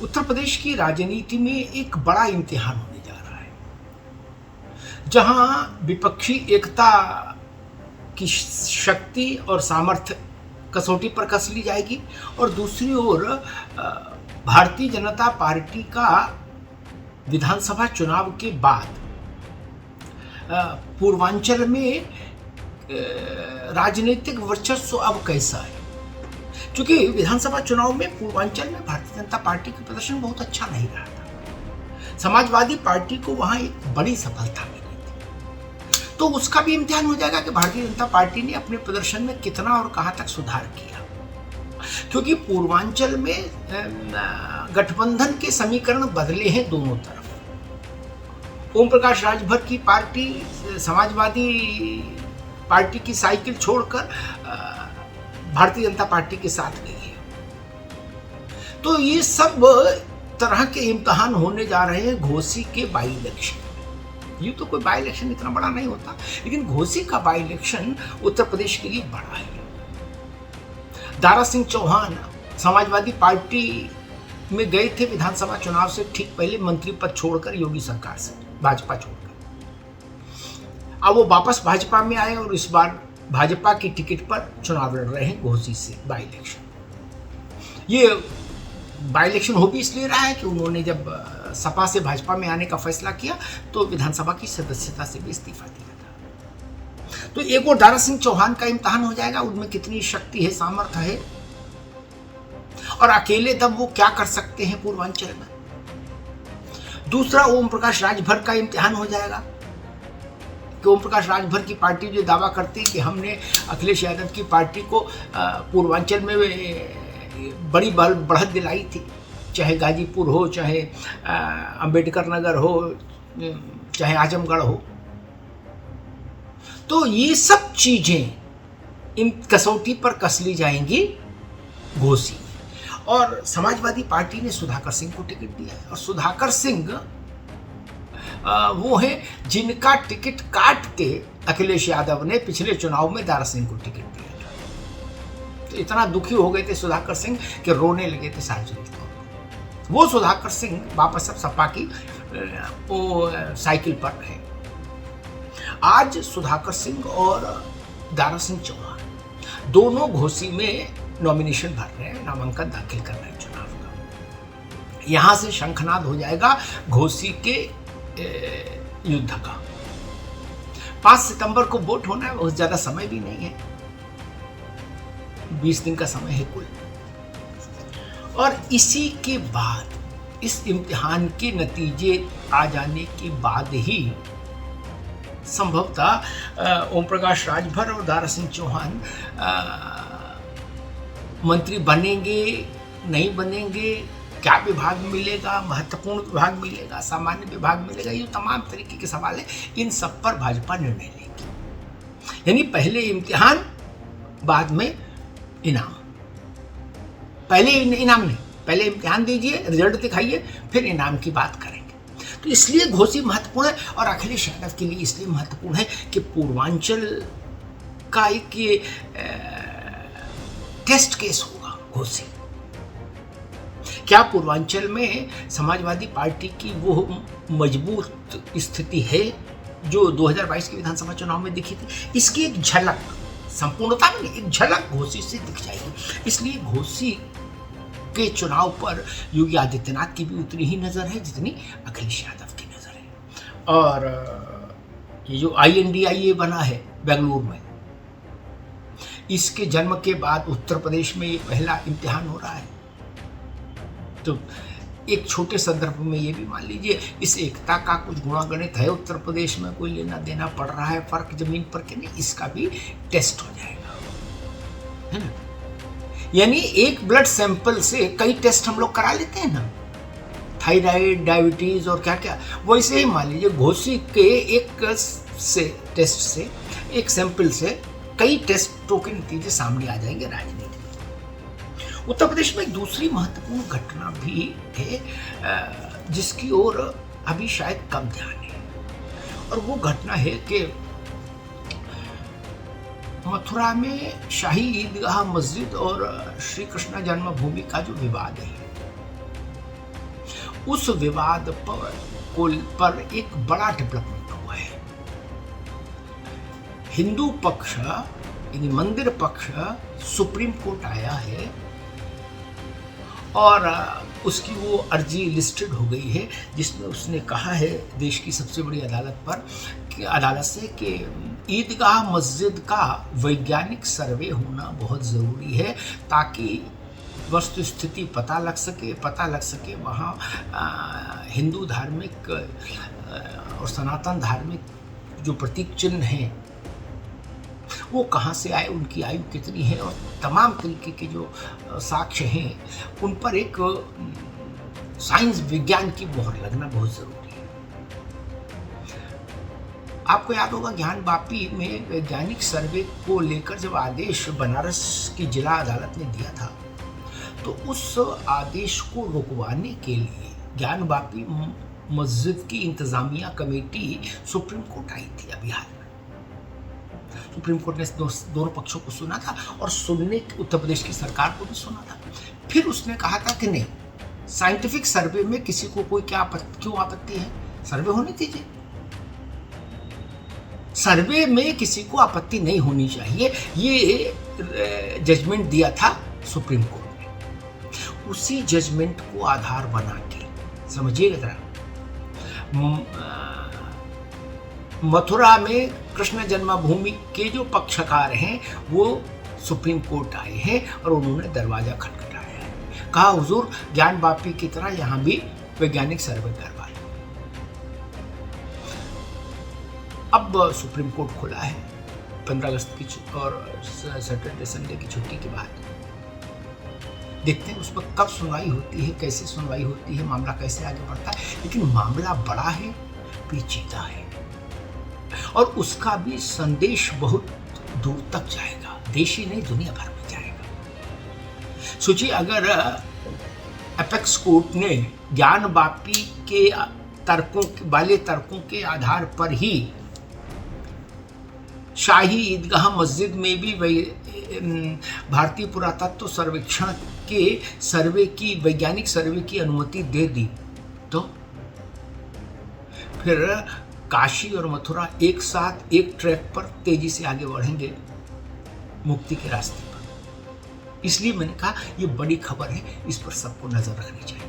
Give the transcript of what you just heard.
उत्तर प्रदेश की राजनीति में एक बड़ा इम्तिहान होने जा रहा है, जहां विपक्षी एकता की शक्ति और सामर्थ्य कसौटी पर कस ली जाएगी और दूसरी ओर भारतीय जनता पार्टी का विधानसभा चुनाव के बाद पूर्वांचल में राजनीतिक वर्चस्व अब कैसा है। क्योंकि विधानसभा चुनाव में पूर्वांचल में भारतीय जनता पार्टी का प्रदर्शन बहुत अच्छा नहीं रहा था। समाजवादी पार्टी को वहां एक बड़ी सफलता मिली थी, तो उसका भी इम्तिहान हो जाएगा कि भारतीय जनता पार्टी ने अपने प्रदर्शन में कितना और कहां तक सुधार किया। क्योंकि पूर्वांचल में गठबंधन के समीकरण बदले हैं दोनों तरफ। ओम प्रकाश राजभर की पार्टी समाजवादी पार्टी की साइकिल छोड़कर भारतीय जनता पार्टी के साथ गई है। तो ये सब तरह के इम्तिहान होने जा रहे हैं घोसी के बाई इलेक्शन। ये तो कोई बाई इलेक्शन इतना बड़ा नहीं होता, लेकिन घोसी का बाई इलेक्शन उत्तर प्रदेश के लिए बड़ा है। दारा सिंह चौहान समाजवादी पार्टी में गए थे विधानसभा चुनाव से ठीक पहले, मंत्री पद छोड़कर योगी सरकार से, भाजपा छोड़कर। अब वो वापस भाजपा में आए और इस बार भाजपा की टिकट पर चुनाव लड़ रहे हैं घोसी से बाई इलेक्शन। ये बाई इलेक्शन हो भी इसलिए रहा है कि उन्होंने जब सपा से भाजपा में आने का फैसला किया तो विधानसभा की सदस्यता से भी इस्तीफा दिया था। तो एक और दारा सिंह चौहान का इम्तिहान हो जाएगा, उनमें कितनी शक्ति है, सामर्थ्य है और अकेले तब वो क्या कर सकते हैं पूर्वांचल में। दूसरा ओम प्रकाश राजभर का इम्तिहान हो जाएगा कि ओम प्रकाश राजभर की पार्टी जो दावा करती है कि हमने अखिलेश यादव की पार्टी को पूर्वांचल में बड़ी बढ़त दिलाई थी, चाहे गाजीपुर हो, चाहे अंबेडकर नगर हो, चाहे आजमगढ़ हो। तो ये सब चीजें इन कसौटी पर कस ली जाएंगी घोसी। और समाजवादी पार्टी ने सुधाकर सिंह को टिकट दिया है और सुधाकर सिंह वो है जिनका टिकट काट के अखिलेश यादव ने पिछले चुनाव में दारा सिंह को टिकट दिया था। तो इतना दुखी हो गए थे सुधाकर सिंह कि रोने लगे थे सार्वजनिक तौर पर। वो सुधाकर सिंह वापस अब सपा की वो साइकिल पर है। आज सुधाकर सिंह और दारा सिंह चौहान दोनों घोसी में नॉमिनेशन भर रहे हैं, नामांकन दाखिल कर रहे हैं चुनाव का। यहां से शंखनाद हो जाएगा घोसी के युद्ध का। 5 सितंबर को वोट होना है, बहुत ज्यादा समय भी नहीं है, 20 दिन का समय है कुल। और इसी के बाद इस इम्तिहान के नतीजे आ जाने के बाद ही संभवतः ओम प्रकाश राजभर और दारा सिंह चौहान मंत्री बनेंगे, नहीं बनेंगे, क्या विभाग मिलेगा, महत्वपूर्ण विभाग मिलेगा, सामान्य विभाग मिलेगा, ये तमाम तरीके के सवाल है। इन सब पर भाजपा निर्णय लेगी। यानी पहले इम्तिहान, बाद में इनाम। पहले इनाम नहीं, पहले इम्तिहान दीजिए, रिजल्ट दिखाइए, फिर इनाम की बात करेंगे। तो इसलिए घोसी महत्वपूर्ण है और अखिलेश यादव के लिए इसलिए महत्वपूर्ण है कि पूर्वांचल का एक ये टेस्ट केस होगा घोसी। क्या पूर्वांचल में समाजवादी पार्टी की वो मजबूत स्थिति है जो 2022 के विधानसभा चुनाव में दिखी थी? इसकी एक झलक, संपूर्णता में नहीं, एक झलक घोसी से दिख जाएगी। इसलिए घोसी के चुनाव पर योगी आदित्यनाथ की भी उतनी ही नजर है जितनी अखिलेश यादव की नजर है। और ये जो INDIA बना है बेंगलुरु में, इसके जन्म के बाद उत्तर प्रदेश में ये पहला इम्तिहान हो रहा है। तो एक छोटे संदर्भ में ये भी मान लीजिए, इस एकता का कुछ गुणागणित है उत्तर प्रदेश में, कोई लेना देना पड़ रहा है फर्क जमीन पर कि नहीं, इसका भी टेस्ट हो जाएगा, है ना। यानी एक ब्लड सैंपल से कई टेस्ट हम लोग करा लेते हैं ना, थायराइड, डायबिटीज और क्या क्या, वैसे ही मान लीजिए घोसी के एक टेस्ट से, एक सैंपल से कई टेस्टों के नतीजे सामने आ जाएंगे राजनीति में। उत्तर प्रदेश में एक दूसरी महत्वपूर्ण घटना भी है जिसकी ओर अभी शायद कम ध्यान है, और वो घटना है कि मथुरा में शाही ईदगाह मस्जिद और श्री कृष्ण जन्मभूमि का जो विवाद है, उस विवाद पर एक बड़ा डेवलपमेंट हुआ है। हिंदू पक्ष यानी मंदिर पक्ष सुप्रीम कोर्ट आया है और उसकी वो अर्जी लिस्टेड हो गई है, जिसमें उसने कहा है देश की सबसे बड़ी अदालत से कि ईदगाह मस्जिद का वैज्ञानिक सर्वे होना बहुत ज़रूरी है, ताकि वस्तु स्थिति पता लग सके वहाँ हिंदू धार्मिक और सनातन धार्मिक जो प्रतीक चिन्ह हैं वो कहाँ से आए, उनकी आयु कितनी है, और तमाम तरीके के जो साक्ष्य हैं उन पर एक साइंस विज्ञान की मोहर लगना बहुत ज़रूरी है। आपको याद होगा ज्ञानवापी में वैज्ञानिक सर्वे को लेकर जब आदेश बनारस की जिला अदालत ने दिया था, तो उस आदेश को रुकवाने के लिए ज्ञानवापी मस्जिद की इंतजामिया कमेटी सुप्रीम कोर्ट आई थी अभी हाल में। सुप्रीम कोर्ट ने दोनों पक्षों को सुना था और सुनने उत्तर प्रदेश की सरकार को भी सुना था। फिर उसने कहा था कि नहीं, साइंटिफिक सर्वे में किसी को कोई क्यों आपत्ति है, सर्वे होने दीजिए, सर्वे में किसी को आपत्ति नहीं होनी चाहिए। ये जजमेंट दिया था सुप्रीम कोर्ट ने। उसी जजमेंट को आधार बना के समझिएगा जरा, मथुरा में कृष्ण जन्मभूमि के जो पक्षकार हैं वो सुप्रीम कोर्ट आए हैं और उन्होंने दरवाजा खटखटाया है, कहा हुजूर ज्ञानवापी की तरह यहाँ भी वैज्ञानिक सर्वे करवा लो। अब सुप्रीम कोर्ट खुला है 15 अगस्त की और सैटरडे संडे की छुट्टी के बाद। देखते हैं उस पर कब सुनवाई होती है, कैसे सुनवाई होती है, मामला कैसे आगे बढ़ता है। लेकिन मामला बड़ा है, पेचीदा है और उसका भी संदेश बहुत दूर तक जाएगा, देश ही नहीं दुनिया भर में जाएगा। सोचिए, अगर एपेक्स कोर्ट ने ज्ञानवापी के तर्कों के आधार पर ही शाही ईदगाह मस्जिद में भी भारतीय पुरातत्व सर्वेक्षण के वैज्ञानिक सर्वे की अनुमति दे दी, तो फिर काशी और मथुरा एक साथ एक ट्रैक पर तेजी से आगे बढ़ेंगे मुक्ति के रास्ते पर। इसलिए मैंने कहा ये बड़ी खबर है, इस पर सबको नजर रखनी चाहिए।